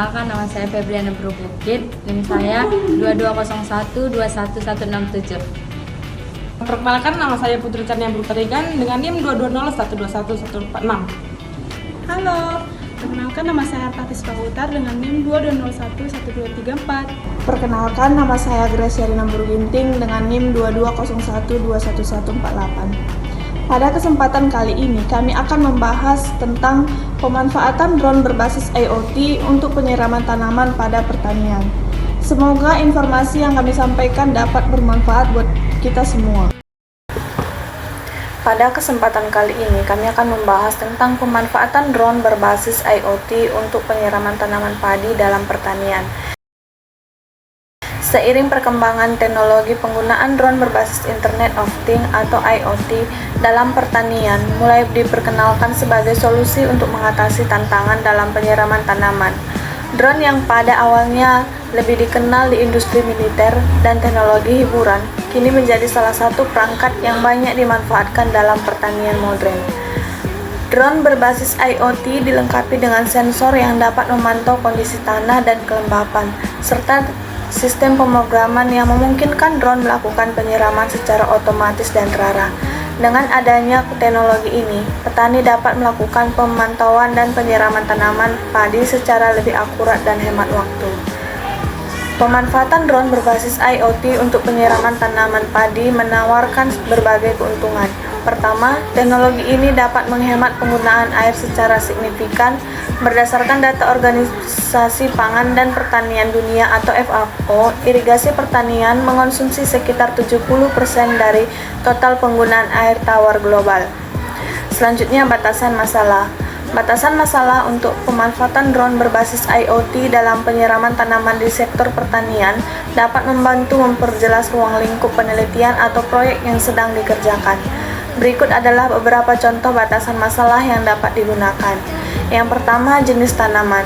Perkenalkan, nama saya Febriana Brubukit, NIM saya 2201211667. Perkenalkan, nama saya Putri Chandra Brutarigan dengan NIM 220121146. Halo, perkenalkan nama saya Artatis Pahutar dengan NIM 22011234. Perkenalkan, nama saya Gracia Rina Burginting dengan NIM 2201211148. Pada kesempatan kali ini, kami akan membahas tentang pemanfaatan drone berbasis IoT untuk penyiraman tanaman pada pertanian. Semoga informasi yang kami sampaikan dapat bermanfaat buat kita semua. Pada kesempatan kali ini, kami akan membahas tentang pemanfaatan drone berbasis IoT untuk penyiraman tanaman padi dalam pertanian. Seiring perkembangan teknologi, penggunaan drone berbasis Internet of Things atau IoT dalam pertanian mulai diperkenalkan sebagai solusi untuk mengatasi tantangan dalam penyiraman tanaman. Drone yang pada awalnya lebih dikenal di industri militer dan teknologi hiburan, kini menjadi salah satu perangkat yang banyak dimanfaatkan dalam pertanian modern. Drone berbasis IoT dilengkapi dengan sensor yang dapat memantau kondisi tanah dan kelembapan, serta sistem pemrograman yang memungkinkan drone melakukan penyiraman secara otomatis dan terarah. Dengan adanya teknologi ini, petani dapat melakukan pemantauan dan penyiraman tanaman padi secara lebih akurat dan hemat waktu. Pemanfaatan drone berbasis IoT untuk penyiraman tanaman padi menawarkan berbagai keuntungan. Pertama, teknologi ini dapat menghemat penggunaan air secara signifikan. Berdasarkan data Organisasi Pangan dan Pertanian Dunia atau FAO, irigasi pertanian mengonsumsi sekitar 70% dari total penggunaan air tawar global. Selanjutnya, batasan masalah. Batasan masalah untuk pemanfaatan drone berbasis IoT dalam penyiraman tanaman di sektor pertanian dapat membantu memperjelas ruang lingkup penelitian atau proyek yang sedang dikerjakan. Berikut adalah beberapa contoh batasan masalah yang dapat digunakan. Yang pertama, jenis tanaman.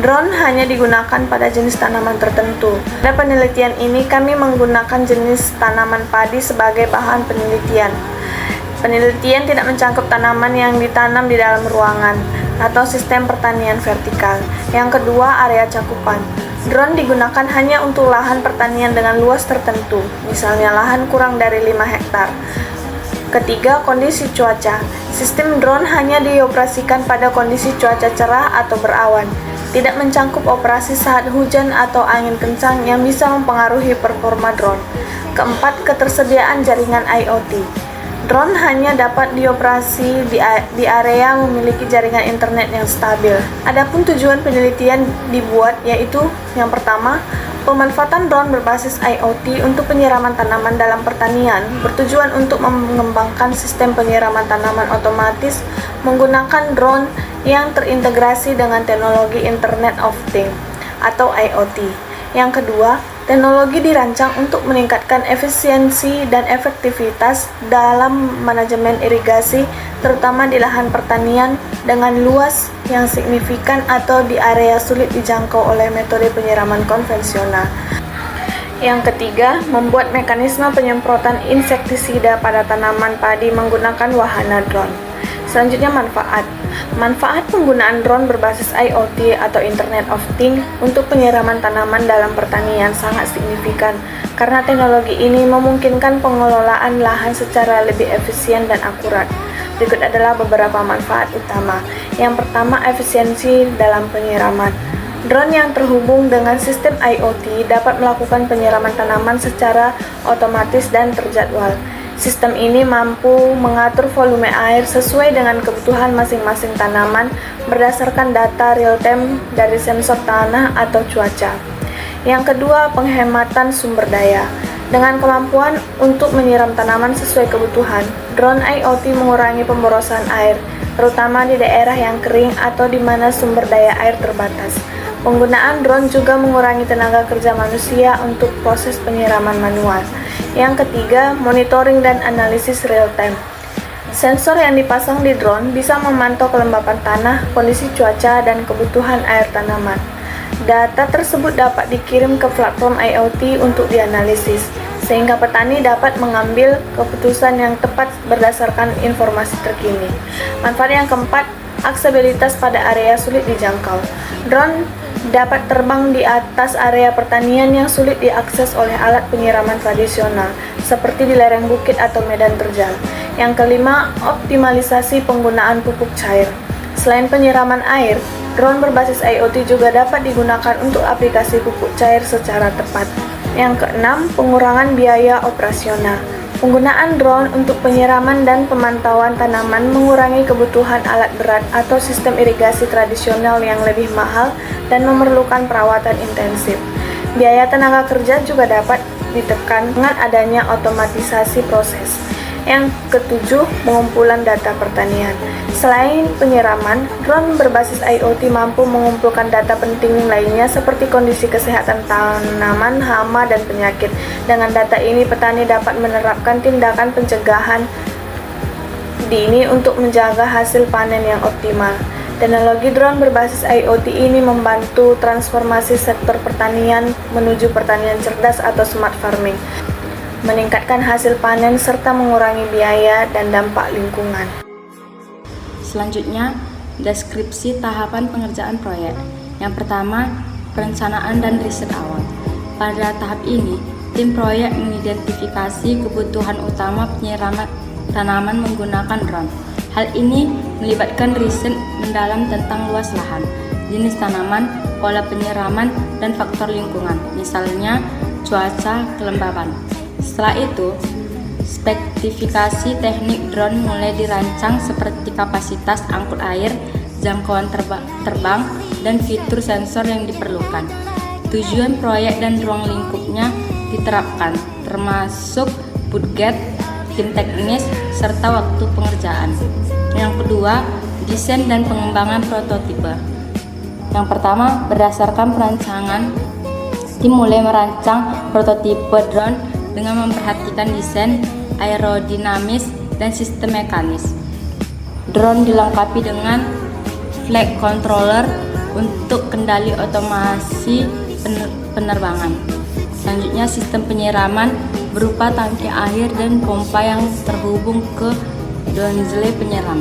Drone hanya digunakan pada jenis tanaman tertentu. Pada penelitian ini, kami menggunakan jenis tanaman padi sebagai bahan penelitian. Penelitian tidak mencakup tanaman yang ditanam di dalam ruangan atau sistem pertanian vertikal. Yang kedua, area cakupan. Drone digunakan hanya untuk lahan pertanian dengan luas tertentu, misalnya lahan kurang dari 5 hektar. Ketiga, kondisi cuaca. Sistem drone hanya dioperasikan pada kondisi cuaca cerah atau berawan. Tidak mencakup operasi saat hujan atau angin kencang yang bisa mempengaruhi performa drone. Keempat, ketersediaan jaringan IoT. Drone hanya dapat dioperasi di area memiliki jaringan internet yang stabil. Adapun tujuan penelitian dibuat yaitu yang pertama, pemanfaatan drone berbasis IoT untuk penyiraman tanaman dalam pertanian bertujuan untuk mengembangkan sistem penyiraman tanaman otomatis menggunakan drone yang terintegrasi dengan teknologi Internet of Things atau IoT. Yang kedua, teknologi dirancang untuk meningkatkan efisiensi dan efektivitas dalam manajemen irigasi, terutama di lahan pertanian dengan luas yang signifikan atau di area sulit dijangkau oleh metode penyiraman konvensional. Yang ketiga, membuat mekanisme penyemprotan insektisida pada tanaman padi menggunakan wahana drone. Selanjutnya, manfaat. Manfaat penggunaan drone berbasis IoT atau Internet of Things untuk penyiraman tanaman dalam pertanian sangat signifikan karena teknologi ini memungkinkan pengelolaan lahan secara lebih efisien dan akurat. Berikut adalah beberapa manfaat utama. Yang pertama, efisiensi dalam penyiraman. Drone yang terhubung dengan sistem IoT dapat melakukan penyiraman tanaman secara otomatis dan terjadwal. Sistem ini mampu mengatur volume air sesuai dengan kebutuhan masing-masing tanaman berdasarkan data real-time dari sensor tanah atau cuaca. Yang kedua, penghematan sumber daya. Dengan kemampuan untuk menyiram tanaman sesuai kebutuhan, drone IoT mengurangi pemborosan air, terutama di daerah yang kering atau di mana sumber daya air terbatas. Penggunaan drone juga mengurangi tenaga kerja manusia untuk proses penyiraman manual. Yang ketiga, monitoring dan analisis real-time. Sensor yang dipasang di drone bisa memantau kelembapan tanah, kondisi cuaca, dan kebutuhan air tanaman. Data tersebut dapat dikirim ke platform IoT untuk dianalisis, sehingga petani dapat mengambil keputusan yang tepat berdasarkan informasi terkini. Manfaat yang keempat, aksesibilitas pada area sulit dijangkau. Drone dapat terbang di atas area pertanian yang sulit diakses oleh alat penyiraman tradisional, seperti di lereng bukit atau medan terjal. Yang kelima, optimalisasi penggunaan pupuk cair. Selain penyiraman air, drone berbasis IoT juga dapat digunakan untuk aplikasi pupuk cair secara tepat. Yang keenam, pengurangan biaya operasional. Penggunaan drone untuk penyiraman dan pemantauan tanaman mengurangi kebutuhan alat berat atau sistem irigasi tradisional yang lebih mahal dan memerlukan perawatan intensif. Biaya tenaga kerja juga dapat ditekan dengan adanya otomatisasi proses. Yang ketujuh, pengumpulan data pertanian. Selain penyiraman, drone berbasis IoT mampu mengumpulkan data penting lainnya seperti kondisi kesehatan tanaman, hama, dan penyakit. Dengan data ini, petani dapat menerapkan tindakan pencegahan dini untuk menjaga hasil panen yang optimal. Teknologi drone berbasis IoT ini membantu transformasi sektor pertanian menuju pertanian cerdas atau smart farming, meningkatkan hasil panen serta mengurangi biaya dan dampak lingkungan. Selanjutnya, deskripsi tahapan pengerjaan proyek. Yang pertama, perencanaan dan riset awal. Pada tahap ini, tim proyek mengidentifikasi kebutuhan utama penyiraman tanaman menggunakan drone. Hal ini melibatkan riset mendalam tentang luas lahan, jenis tanaman, pola penyiraman, dan faktor lingkungan, misalnya cuaca, kelembaban. Setelah itu, spesifikasi teknik drone mulai dirancang seperti kapasitas angkut air, jangkauan terbang, dan fitur sensor yang diperlukan. Tujuan proyek dan ruang lingkupnya diterapkan, termasuk budget, tim teknis, serta waktu pengerjaan. Yang kedua, desain dan pengembangan prototipe. Yang pertama, berdasarkan perancangan, tim mulai merancang prototipe drone dengan memperhatikan desain, aerodinamis, dan sistem mekanis. Drone dilengkapi dengan flight controller untuk kendali otomasi penerbangan. Selanjutnya, sistem penyiraman berupa tangki air dan pompa yang terhubung ke nozzle penyiram.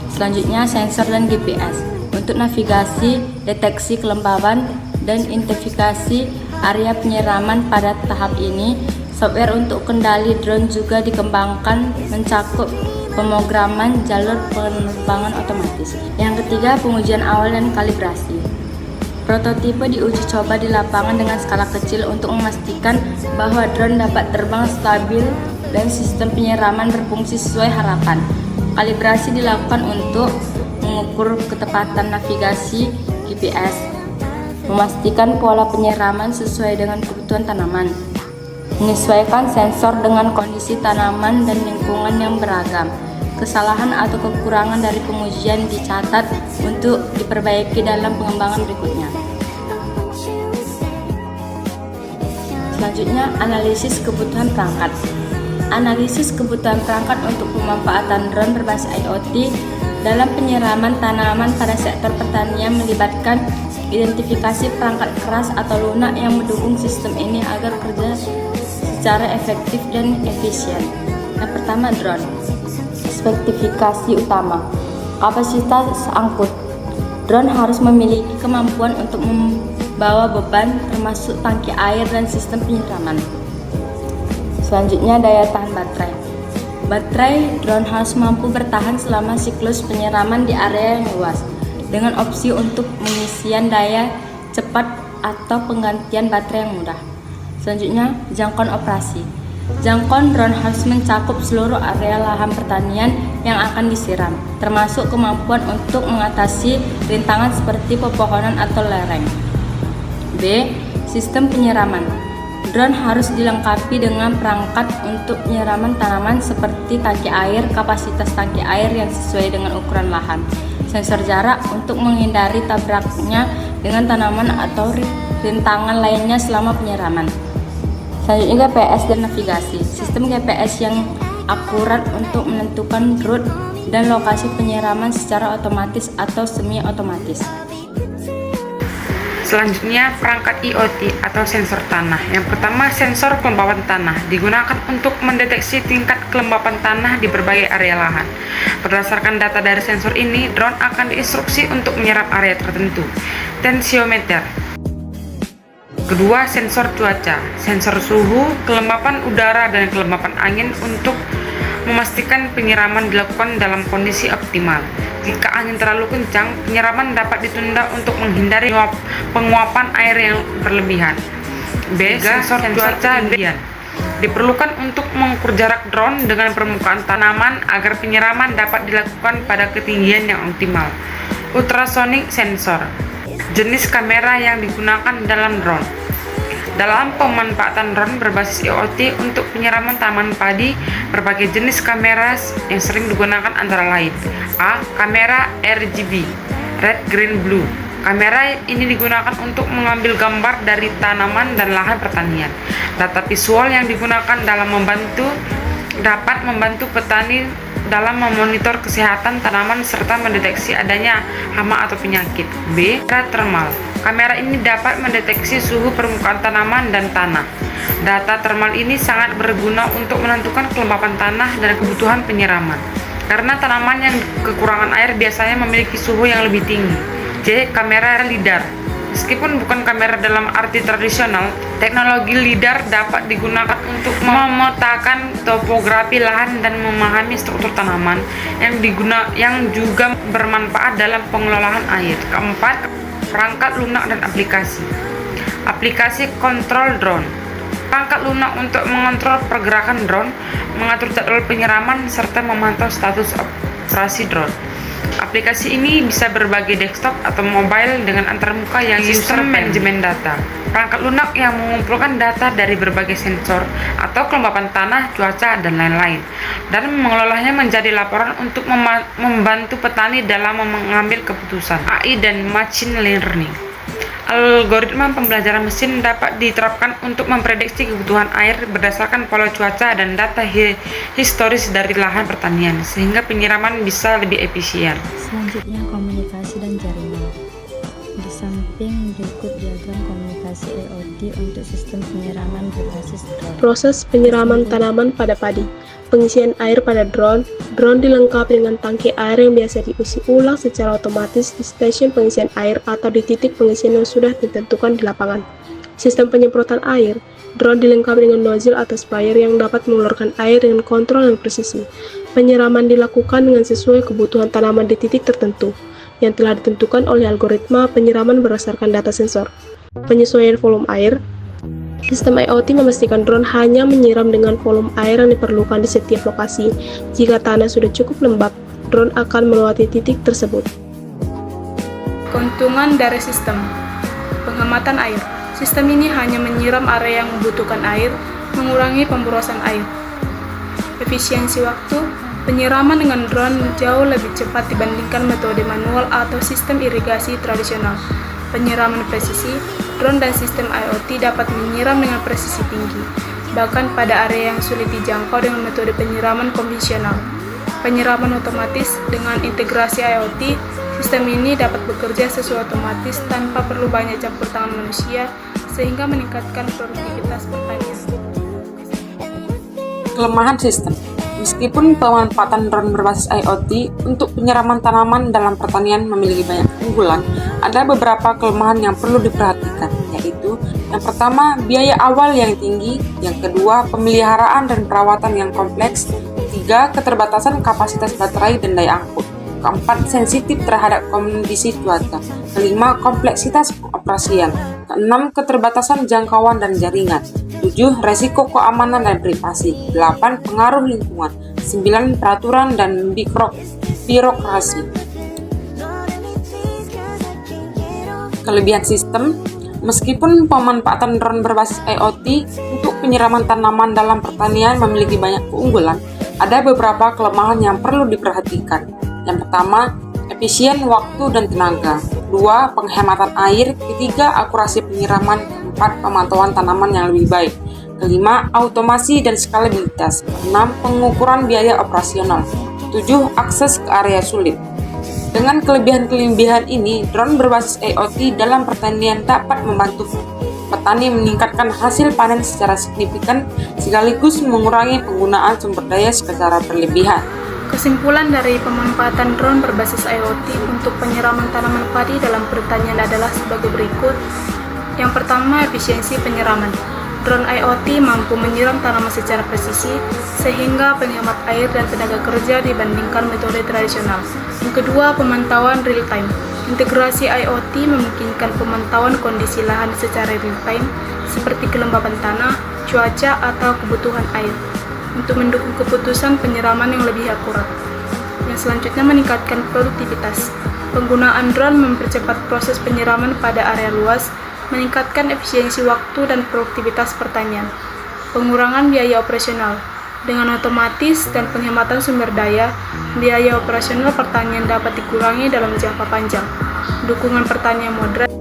Selanjutnya, sensor dan GPS untuk navigasi, deteksi kelembaban, dan identifikasi area penyiraman. Pada tahap ini, software untuk kendali drone juga dikembangkan mencakup pemrograman jalur penerbangan otomatis. Yang ketiga, pengujian awal dan kalibrasi. Prototipe diuji coba di lapangan dengan skala kecil untuk memastikan bahwa drone dapat terbang stabil dan sistem penyiraman berfungsi sesuai harapan. Kalibrasi dilakukan untuk mengukur ketepatan navigasi GPS, memastikan pola penyiraman sesuai dengan kebutuhan tanaman, menyesuaikan sensor dengan kondisi tanaman dan lingkungan yang beragam. Kesalahan atau kekurangan dari pengujian dicatat untuk diperbaiki dalam pengembangan berikutnya. Selanjutnya, analisis kebutuhan perangkat. Analisis kebutuhan perangkat untuk pemanfaatan drone berbasis IoT dalam penyiraman tanaman pada sektor pertanian melibatkan identifikasi perangkat keras atau lunak yang mendukung sistem ini agar kerja secara efektif dan efisien. Yang pertama, drone. Spesifikasi utama. Kapasitas angkut. Drone harus memiliki kemampuan untuk membawa beban termasuk tangki air dan sistem penyiraman. Selanjutnya, daya tahan baterai. Baterai drone harus mampu bertahan selama siklus penyiraman di area yang luas, dengan opsi untuk pengisian daya cepat atau penggantian baterai yang mudah. Selanjutnya, jangkauan operasi. Jangkauan drone harus mencakup seluruh area lahan pertanian yang akan disiram, termasuk kemampuan untuk mengatasi rintangan seperti pepohonan atau lereng. B. Sistem penyiraman. Drone harus dilengkapi dengan perangkat untuk penyiraman tanaman seperti tangki air, kapasitas tangki air yang sesuai dengan ukuran lahan, sensor jarak untuk menghindari tabraknya dengan tanaman atau rintangan lainnya selama penyiraman. Selanjutnya, GPS dan navigasi. Sistem GPS yang akurat untuk menentukan rute dan lokasi penyiraman secara otomatis atau semi otomatis. Selanjutnya, perangkat IoT atau sensor tanah. Yang pertama, sensor kelembapan tanah digunakan untuk mendeteksi tingkat kelembapan tanah di berbagai area lahan. Berdasarkan data dari sensor ini, drone akan diinstruksi untuk menyerap area tertentu. Tensiometer. Kedua, sensor cuaca. Sensor suhu, kelembapan udara, dan kelembapan angin untuk memastikan penyiraman dilakukan dalam kondisi optimal. Jika angin terlalu kencang, penyiraman dapat ditunda untuk menghindari penguapan air yang berlebihan. B. Sensor cuaca ambien diperlukan untuk mengukur jarak drone dengan permukaan tanaman agar penyiraman dapat dilakukan pada ketinggian yang optimal. Ultrasonic sensor. Jenis kamera yang digunakan dalam drone. Dalam pemanfaatan drone berbasis IoT untuk penyiraman tanaman padi, berbagai jenis kamera yang sering digunakan antara lain: A. Kamera RGB, Red, Green, Blue. Kamera ini digunakan untuk mengambil gambar dari tanaman dan lahan pertanian. Data visual yang digunakan dapat membantu petani dalam memonitor kesehatan tanaman serta mendeteksi adanya hama atau penyakit. B. Kamera thermal. Kamera ini dapat mendeteksi suhu permukaan tanaman dan tanah. Data thermal ini sangat berguna untuk menentukan kelembapan tanah dan kebutuhan penyiraman. Karena tanaman yang kekurangan air biasanya memiliki suhu yang lebih tinggi. C. Kamera LiDAR. Meskipun bukan kamera dalam arti tradisional, teknologi LiDAR dapat digunakan untuk memetakan topografi lahan dan memahami struktur tanaman yang juga bermanfaat dalam pengelolaan air. Keempat, perangkat lunak dan aplikasi. Aplikasi kontrol drone. Perangkat lunak untuk mengontrol pergerakan drone, mengatur jadwal penyiraman, serta memantau status operasi drone. Aplikasi ini bisa berbagai desktop atau mobile dengan antarmuka yang sistem manajemen data. Perangkat lunak yang mengumpulkan data dari berbagai sensor atau kelembapan tanah, cuaca, dan lain-lain, dan mengelolanya menjadi laporan untuk membantu petani dalam mengambil keputusan. AI dan Machine Learning. Algoritma pembelajaran mesin dapat diterapkan untuk memprediksi kebutuhan air berdasarkan pola cuaca dan data historis dari lahan pertanian, sehingga penyiraman bisa lebih efisien. Selanjutnya, komunikasi dan jaringan. Di samping berikut diagram komunikasi IoT untuk sistem penyiraman berbasis drone. Proses penyiraman tanaman pada padi. Pengisian air pada drone. Drone dilengkapi dengan tangki air yang biasa diisi ulang secara otomatis di stasiun pengisian air atau di titik pengisian yang sudah ditentukan di lapangan. Sistem penyemprotan air. Drone dilengkapi dengan nozzle atau sprayer yang dapat mengeluarkan air dengan kontrol dan presisi. Penyiraman dilakukan dengan sesuai kebutuhan tanaman di titik tertentu yang telah ditentukan oleh algoritma penyiraman berdasarkan data sensor. Penyesuaian volume air. Sistem IoT memastikan drone hanya menyiram dengan volume air yang diperlukan di setiap lokasi. Jika tanah sudah cukup lembab, drone akan melewati titik tersebut. Keuntungan dari sistem penghematan air. Sistem ini hanya menyiram area yang membutuhkan air, mengurangi pemborosan air. Efisiensi waktu. Penyiraman dengan drone jauh lebih cepat dibandingkan metode manual atau sistem irigasi tradisional. Penyiraman presisi. Drone dan sistem IoT dapat menyiram dengan presisi tinggi, bahkan pada area yang sulit dijangkau dengan metode penyiraman konvensional. Penyiraman otomatis. Dengan integrasi IoT, sistem ini dapat bekerja sesuai otomatis tanpa perlu banyak campur tangan manusia, sehingga meningkatkan produktivitas pertanian. Kelemahan sistem. Meskipun pemanfaatan drone berbasis IoT untuk penyiraman tanaman dalam pertanian memiliki banyak keunggulan, ada beberapa kelemahan yang perlu diperhatikan, yaitu yang pertama, biaya awal yang tinggi, yang kedua, pemeliharaan dan perawatan yang kompleks, ketiga, keterbatasan kapasitas baterai dan daya angkut, keempat, sensitif terhadap kondisi cuaca, kelima, kompleksitas pengoperasian, keenam, keterbatasan jangkauan dan jaringan, 7. Resiko keamanan dan privasi. 8. Pengaruh lingkungan. 9. Peraturan dan birokrasi. Kelebihan sistem. Meskipun pemanfaatan drone berbasis IoT untuk penyiraman tanaman dalam pertanian memiliki banyak keunggulan, ada beberapa kelemahan yang perlu diperhatikan. Yang pertama, efisien waktu dan tenaga. 2. Penghematan air. 3. Akurasi penyiraman. 4. Pemantauan tanaman yang lebih baik. 5. Automasi dan skalabilitas. 6. Pengukuran biaya operasional. 7. Akses ke area sulit. Dengan kelebihan-kelebihan ini, drone berbasis IoT dalam pertanian dapat membantu petani meningkatkan hasil panen secara signifikan sekaligus mengurangi penggunaan sumber daya secara berlebihan. Kesimpulan dari pemanfaatan drone berbasis IoT untuk penyiraman tanaman padi dalam pertanian adalah sebagai berikut. Yang pertama, efisiensi penyiraman. Drone IoT mampu menyiram tanaman secara presisi, sehingga penghemat air dan tenaga kerja dibandingkan metode tradisional. Yang kedua, pemantauan real-time. Integrasi IoT memungkinkan pemantauan kondisi lahan secara real-time, seperti kelembapan tanah, cuaca, atau kebutuhan air, untuk mendukung keputusan penyiraman yang lebih akurat. Yang selanjutnya, meningkatkan produktivitas. Penggunaan drone mempercepat proses penyiraman pada area luas, meningkatkan efisiensi waktu dan produktivitas pertanian. Pengurangan biaya operasional. Dengan otomatis dan penghematan sumber daya, biaya operasional pertanian dapat dikurangi dalam jangka panjang. Dukungan pertanian moderat.